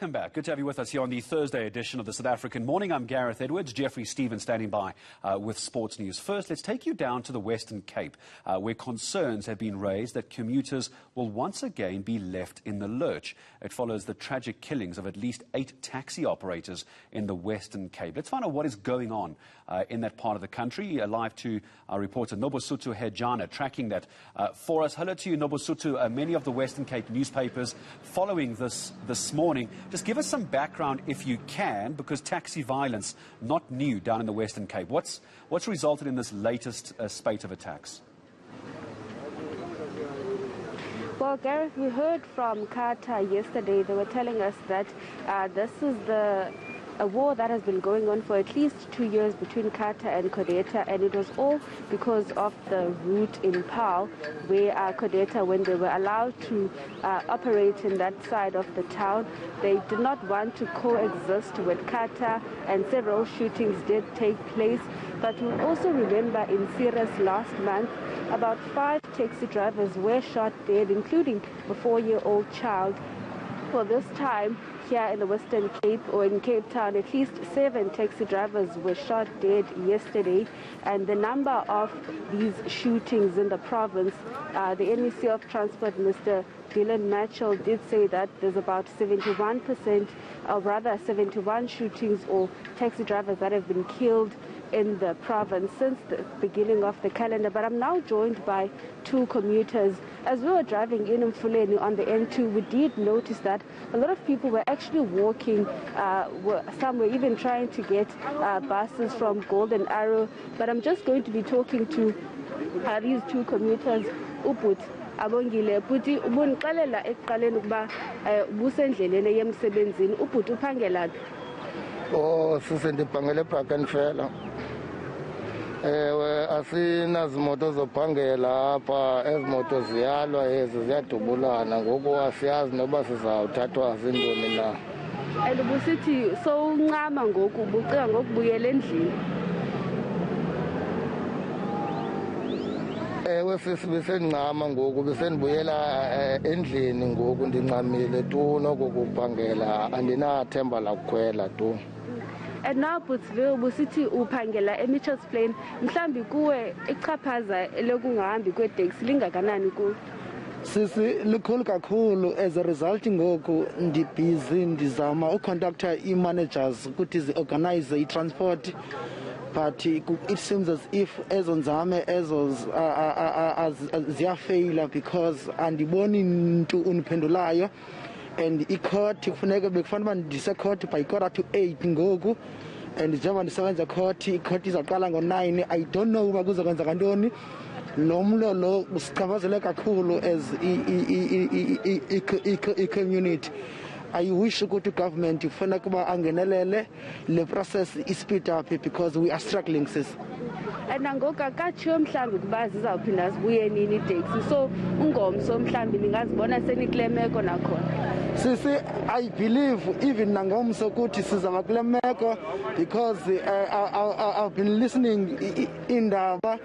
Welcome back. Good to have you with us here on the Thursday edition of the South African Morning. I'm Gareth Edwards. Jeffrey Stevens standing by with sports news. First, let's take you down to the Western Cape, where concerns have been raised that commuters will once again be left in the lurch. It follows the tragic killings of at least 8 taxi operators in the Western Cape. Let's find out what is going on in that part of the country. Live to our reporter Nobesuthu Hejana, tracking that for us. Hello to you, Nobesuthu. Many of the Western Cape newspapers following this morning. Just give us some background if you can, because taxi violence not new down in the Western Cape. What's resulted in this latest spate of attacks? Well, Gareth, we heard from Qatar yesterday. They were telling us that this is a war that has been going on for at least 2 years between Qatar and Codeta, and it was all because of the route in Pau, where Codeta, when they were allowed to operate in that side of the town, they did not want to coexist with Qatar, and several shootings did take place. But we also remember in Ceres last month, about 5 taxi drivers were shot dead, including a 4-year-old child. For this time, here in the Western Cape, or in Cape Town, at least 7 taxi drivers were shot dead yesterday. And the number of these shootings in the province, the eNCA of Transport, Mr. Dylan Mitchell, did say that there's about 71%, or rather 71 shootings or taxi drivers that have been killed in the province since the beginning of the calendar. But I'm now joined by 2 commuters. As we were driving in Mfuleni on the N2, we did notice that a lot of people were actually walking, some were even trying to get buses from Golden Arrow. But I'm just going to be talking to these 2 commuters. Uput abongile puti ubunqalela ekuqaleni ukuba busendleleni eyemsebenzini. Uput uphangela phi? Oh, sisendibhangele eBrackenfell. Asinazimoto zophangela apha, ezimoto ziyalwa ezi ziyadubulana, ngoku asiyazi noba sizawuthathwa zintoni na. And ubusithi sowuncama ngoku ubucinga ngokubuyela endlini? Ewe sisi, besendincama ngoku, besendibuyela endlini ngoku, ndincamile tu noku kuphangela, andinathemba lakukhwela tu. And now Putsville busithi uphangela eMitchells Plain, mhlambi kuwe ichaphaza lokungahambi kweteksi lingakanani kuwe? Sisi likhulu kakhulu. As a result ngoku ndibhizi ndizama ucontacta i-managers ukuthi zi-organize i-transport, but it seems as if ezo nzame ezo ziyafeyila because andiboni mntu uniphendulayo. And i-court kufuneka bekufanele uba ndisecourt by 7:45 ngoku, and njengoba ndisebenza court, i-court izaqala ngo-9. I don't know uba kuzokwenza kantoni. Lo mlo lo usichaphazele kakhulu as i-community. I wish ukuthi government kufuneka uba angenelele le process i-speed up because we are struggling, sis. And nangoku akatshiwo mhlawumbi ukuba zizawuphinda zibuye nini iteksi, so ungomso mhlawumbi ningazibona senikule meko nakhona. Sisi, I believe even nangomso ukuthi sizaba kule meko because I've been listening indaba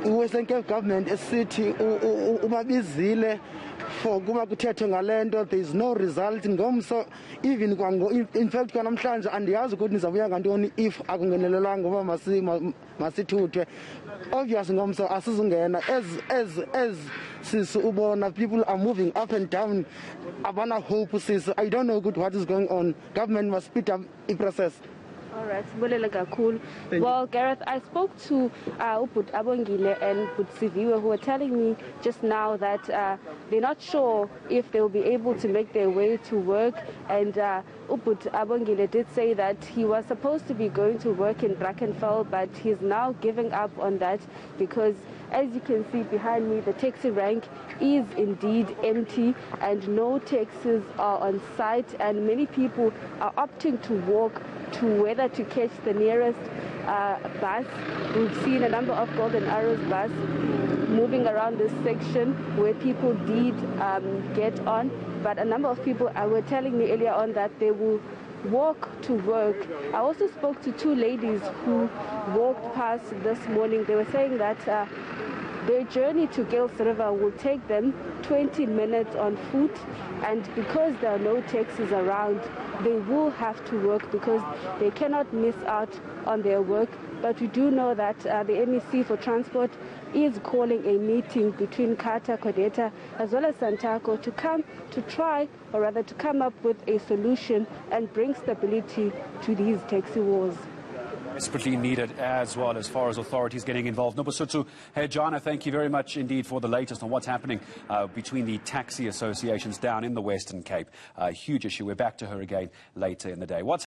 Western Cape government esithi ubabizile for kuba kuthethwe ngalento. There is no result ngomso, even in fact kwanamhlanje andiyazi ukuthi nizabuya ngantoni if akungenelelwanga uba masithuthwe. Obvious ngomso asizungena as sis ubona people are moving up and down, abana hope sis. I don't know good what is going on. Government must speed up the process. All right, well, Gareth, I spoke to Uput Abongile and Putsiviwe, who were telling me just now that they're not sure if they'll be able to make their way to work. And Uput Abongile did say that he was supposed to be going to work in Brackenfell, but he's now giving up on that because, as you can see behind me, the taxi rank is indeed empty and no taxis are on site, and many people are opting to walk to whether to catch the nearest bus. We've seen a number of Golden Arrows bus moving around this section where people did get on, but a number of people were telling me earlier on that they will walk to work. I also spoke to 2 ladies who walked past this morning. They were saying that Their journey to Gills River will take them 20 minutes on foot, and because there are no taxis around, they will have to work because they cannot miss out on their work. But we do know that the MEC for Transport is calling a meeting between Kata, Kodeta, as well as Santako to come up with a solution and bring stability to these taxi wars. Desperately needed as well as far as authorities getting involved. Nobesuthu Hejana, thank you very much indeed for the latest on what's happening between the taxi associations down in the Western Cape. Huge issue. We're back to her again later in the day.